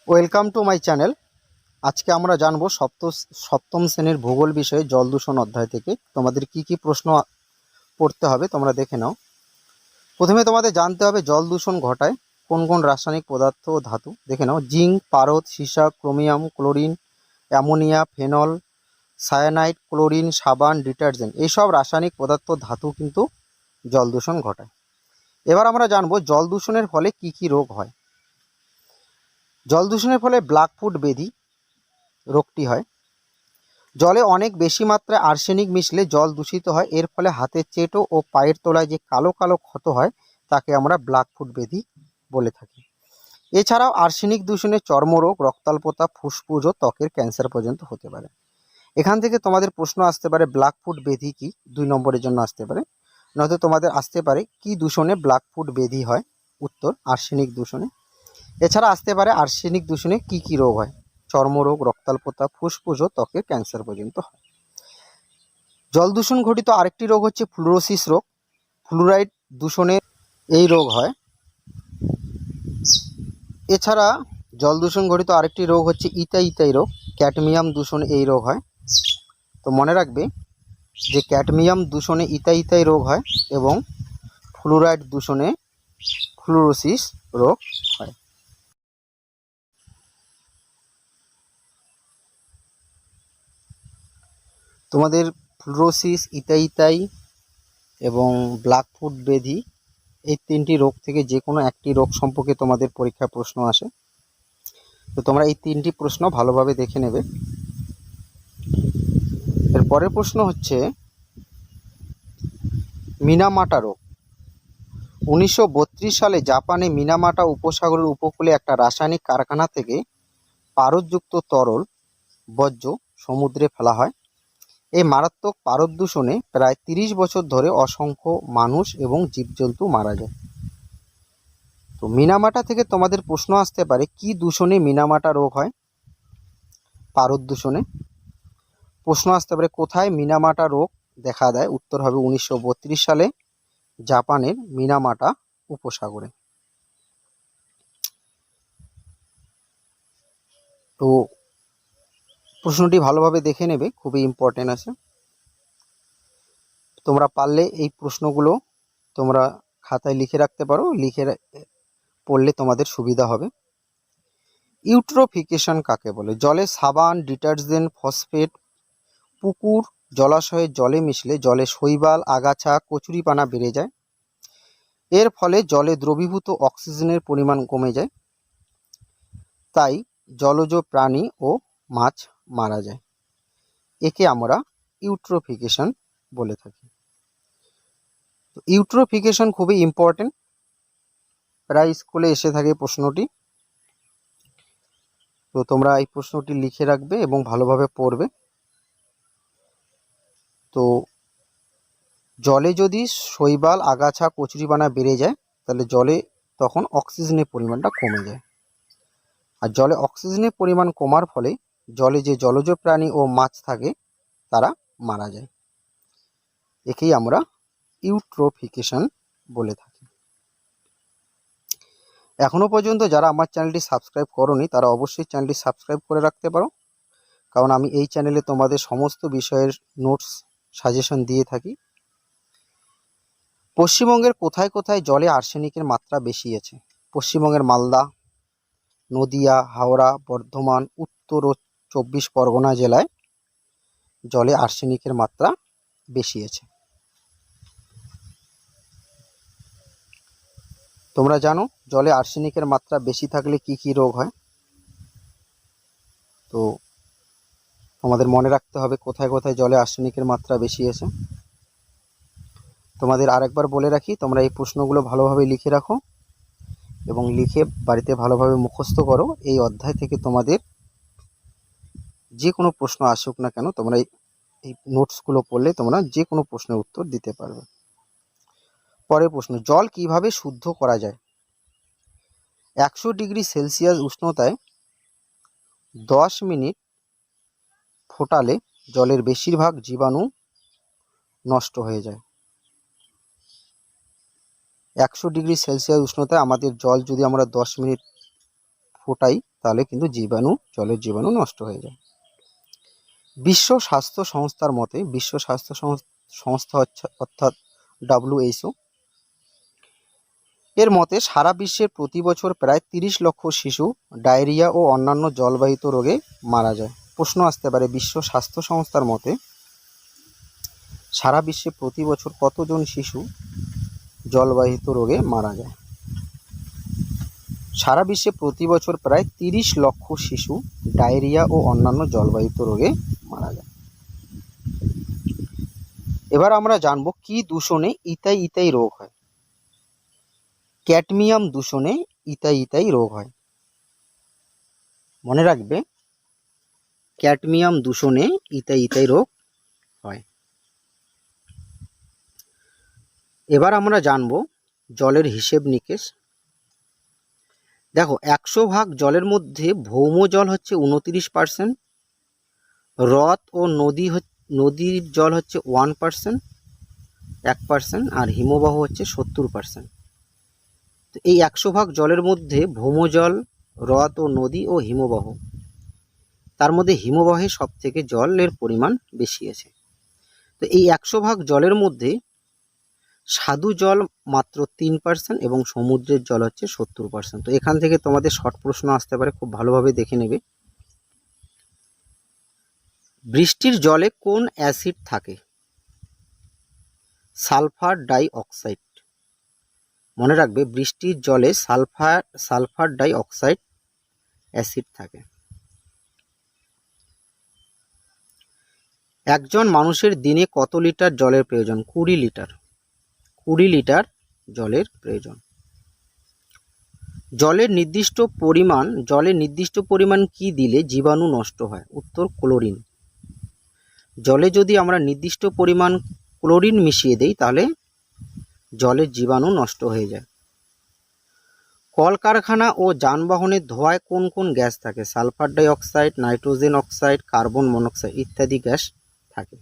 Welcome to my channel. আজকে আমরা জানবো সপ্তম শ্রেণীর ভূগোল বিষয়ে জল দূষণ অধ্যায় থেকে তোমাদের কি কি প্রশ্ন পড়তে হবে তোমরা দেখে নাও। প্রথমে তোমাদের জানতে হবে জল দূষণ ঘটায় কোন কোন রাসায়নিক পদার্থ ও ধাতু। দেখে নাও, জিঙ্ক, পারদ, সীসা, chromium, chlorine, ammonia, phenol, cyanide, chlorine, সাবান, ডিটারজেন্ট, এইসব রাসায়নিক পদার্থ ধাতু কিন্তু জল দূষণ ঘটায়। এবার আমরা জানবো জল দূষণের ফলে কি কি রোগ হয়। জল দূষণের ফলে ব্ল্যাক ফুট ব্যাধি রোগটি হয়। জলে অনেক বেশি মাত্রায় আর্সেনিক মিশলে জল দূষিত হয়। এর ফলে হাতের চেটো ও পায়ের তলায় যে কালো কালো ক্ষত হয় তাকে আমরা ব্ল্যাক ফুট ব্যাধি বলে থাকি। এছাড়াও আর্সেনিক দূষণে চর্মরোগ, রক্তাল্পতা, ফুসফুস ও ত্বকের ক্যান্সার পর্যন্ত হতে পারে। এখান থেকে তোমাদের প্রশ্ন আসতে পারে ব্ল্যাক ফুট ব্যাধি কি, 2 নম্বরের জন্য আসতে পারে। নয়তো তোমাদের আসতে পারে কি দূষণে ব্ল্যাক ফুট ব্যাধি হয়, উত্তর আর্সেনিক দূষণে। এছাড়া আসতে পারে আর্সেনিক দূষণে কি কি রোগ হয়, চর্মরোগ, রক্তাল্পতা, ফুসফুস ও ত্বকের ক্যান্সার পর্যন্ত হয়। জল দূষণ ঘটিত আরেকটি রোগ হচ্ছে ফ্লুরোসিস রোগ। ফ্লুরাইড দূষণে এই রোগ হয়। এছাড়া জল দূষণ ঘটিত আরেকটি রোগ হচ্ছে ইতাই রোগ। ক্যাডমিয়াম দূষণে এই রোগ হয়। তো মনে রাখবে যে ক্যাডমিয়াম দূষণে ইতাই রোগ হয় এবং ফ্লুরাইড দূষণে ফ্লুরোসিস রোগ হয়। তোমাদের ফ্লুরোসিস, ইতাই এবং ব্ল্যাক ফুট ব্যাধি, এই 3টি রোগ থেকে যে কোনো একটি রোগ সম্পর্কে তোমাদের পরীক্ষায় প্রশ্ন আসে। তো তোমরা এই 3টি প্রশ্ন ভালোভাবে দেখে নেবে। এর পরের প্রশ্ন হচ্ছে মিনামাটা রোগ। 1932 সালে জাপানে মিনামাটা উপসাগরের উপকূলে একটা রাসায়নিক কারখানা থেকে পারদযুক্ত তরল বর্জ্য সমুদ্রে ফেলা হয়। এই মারাত্মক পারদ দূষণে প্রায় 30 বছর ধরে অসংখ্য মানুষ এবং জীবজন্তু মারা যায়। তো মিনামাটা থেকে তোমাদের প্রশ্ন আসতে পারে কি দূষণে মিনামাটা রোগ হয়, পারদ দূষণে। প্রশ্ন আসতে পারে কোথায় মিনামাটা রোগ দেখা দেয়, উত্তর হবে 1932 সালে জাপানের মিনামাটা উপসাগরে। তো প্রশ্নটি ভালোভাবে দেখে নেবে, খুবই ইম্পর্টেন্ট আছে। তোমরা পারলে এই প্রশ্নগুলো তোমরা খাতায় লিখে রাখতে পারো, লিখে পড়লে তোমাদের সুবিধা হবে। ইউট্রোফিকেশন কাকে বলে? জলে সাবান, ডিটারজেন্ট, ফসফেট পুকুর, জলাশয়ের জলে মিশলে জলে শৈবাল, আগাছা, কচুরিপানা বেড়ে যায়। এর ফলে জলে দ্রবীভূত অক্সিজেনের পরিমাণ কমে যায়। তাই জলজ প্রাণী ও মাছ মারা যায়। একে আমরা ইউট্রোফিকেশন বলে থাকি। তো ইউট্রোফিকেশন খুবই ইম্পর্টেন্ট, প্রায় স্কুলে এসে থাকে প্রশ্নটি। তো তোমরা এই প্রশ্নটি লিখে রাখবে এবং ভালোভাবে পড়বে। তো জলে যদি শৈবাল, আগাছা, কচুরিপানা বেড়ে যায় তাহলে জলে তখন অক্সিজেনের পরিমাণটা কমে যায়। আর জলে অক্সিজেনের পরিমাণ কমার ফলে জলে যে জলজ প্রাণী ও মাছ থাকে তারা মারা যায়। একেই আমরা ইউট্রোফিকেশন বলে থাকি। এখনো পর্যন্ত যারা আমার চ্যানেলটি সাবস্ক্রাইব করোনি তারা অবশ্যই চ্যানেলটি সাবস্ক্রাইব করে রাখতে পারো, কারণ আমি এই চ্যানেলে তোমাদের সমস্ত বিষয়ের নোটস সাজেশন দিয়ে থাকি। পশ্চিমবঙ্গের কোথায় কোথায় জলে আর্সেনিকের মাত্রা বেশি আছে? পশ্চিমবঙ্গের মালদা, নদিয়া, হাওড়া, বর্ধমান, উত্তর ও 24 পরগনা জেলায় জলে আর্সেনিকের মাত্রা বেশি আছে। তোমরা জানো জলে আর্সেনিকের মাত্রা বেশি থাকলে কি কি রোগ হয়? তো তোমাদের মনে রাখতে হবে কোথায় কোথায় জলে আর্সেনিকের মাত্রা বেশি আছে। তোমাদের আরেকবার বলে রাখি, তোমরা এই প্রশ্নগুলো ভালোভাবে লিখে রাখো এবং লিখে বাড়িতে ভালোভাবে মুখস্থ করো। এই অধ্যায় থেকে তোমাদের যে কোনো প্রশ্ন আসুক না কেন তোমরা এই নোটসগুলো পড়লে তোমরা যে কোনো প্রশ্নের উত্তর দিতে পারবে। পরের প্রশ্ন, জল কিভাবে শুদ্ধ করা যায়? 100 ডিগ্রি সেলসিয়াস উষ্ণতায় 10 মিনিট ফোটালে জলের বেশিরভাগ জীবাণু নষ্ট হয়ে যায়। 100 ডিগ্রি সেলসিয়াস উষ্ণতায় আমাদের জল যদি আমরা 10 মিনিট ফোটাই তাহলে কিন্তু জলের জীবাণু নষ্ট হয়ে যায়। বিশ্ব স্বাস্থ্য সংস্থার মতে, বিশ্ব স্বাস্থ্য সংস্থা অর্থাৎ WHO এর মতে সারা বিশ্বের প্রতি বছর প্রায় 30 লক্ষ শিশু ডায়রিয়া ও অন্যান্য জলবাহিত রোগে মারা যায়। প্রশ্ন আসতে পারে, বিশ্ব স্বাস্থ্য সংস্থার মতে সারা বিশ্বে প্রতি বছর কতজন শিশু জলবাহিত রোগে মারা যায়? সারা বিশ্বে প্রতি বছর প্রায় 30 লক্ষ শিশু ডায়রিয়া ও অন্যান্য জলবাহিত রোগে মারা যায়। এবার আমরা জানব কি দূষণে ইথাই রোগ হয়। ক্যাডমিয়াম দূষণে ইথাই রোগ হয়। মনে রাখবে, ক্যাডমিয়াম দূষণে ইথাই রোগ হয়। এবার আমরা জানব জলের হিসেব নিকেশ। দেখো, 100 ভাগ জলের মধ্যে ভৌম জল হচ্ছে 29%, হ্রদ ও নদীর জল হচ্ছে 1%, আর হিমবাহ হচ্ছে 70%। তো এই 100 ভাগ জলের মধ্যে ভৌম জল, হ্রদ ও নদী ও হিমবাহ, তার মধ্যে হিমবাহে সব থেকে জলের পরিমাণ বেশি আছে। তো এই 100 ভাগ জলের মধ্যে স্বাদু জল মাত্র 3% এবং সমুদ্রের জল হচ্ছে 70%। তো এখান থেকে তোমাদের শর্ট প্রশ্ন আসতে পারে, খুব ভালোভাবে দেখে নেবে। বৃষ্টির জলে কোন অ্যাসিড থাকে? Sulphur die oxide. মনে রাখবে, বৃষ্টির জলে সালফার ডাই অক্সাইড অ্যাসিড থাকে। একজন মানুষের দিনে কত লিটার জলের প্রয়োজন? 20 লিটার। 20 লিটার জলের প্রয়োজন। জলের নির্দিষ্ট পরিমাণ কি দিলে জীবাণু নষ্ট হয়? উত্তর, ক্লোরিন। জলে যদি আমরা নির্দিষ্ট পরিমাণ ক্লোরিন মিশিয়ে দেই তাহলে জলের জীবাণু নষ্ট হয়ে যায়। কলকারখানা ও যানবাহনের ধোঁয়ায় কোন কোন গ্যাস থাকে? Sulphur dioxide, nitrogen oxide, carbon monoxide ইত্যাদি গ্যাস থাকে।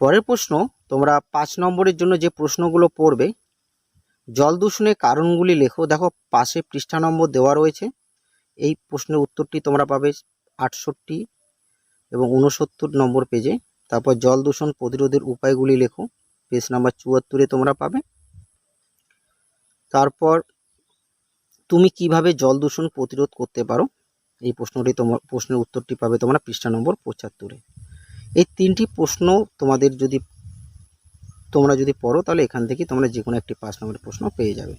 পরের প্রশ্ন, তোমরা 5 নম্বরের জন্য যে প্রশ্নগুলো পড়বে, জল দূষণের কারণগুলি লেখো। দেখো, পাশে পৃষ্ঠা নম্বর দেওয়া রয়েছে। এই প্রশ্নের উত্তরটি তোমরা পাবে 68 এবং 69 নম্বর পেজে। তারপর জল দূষণ প্রতিরোধের উপায়গুলি লেখো, পেজ নাম্বার 74-এ তোমরা পাবে। তারপর তুমি কিভাবে জল দূষণ প্রতিরোধ করতে পারো, এই প্রশ্নের উত্তরটি পাবে তোমরা পৃষ্ঠা নম্বর 75-এ। এই 3টি প্রশ্ন তোমরা যদি পড়ো তাহলে এখান থেকে তোমরা যে কোনো একটি 5 নম্বরের প্রশ্ন পেয়ে যাবে।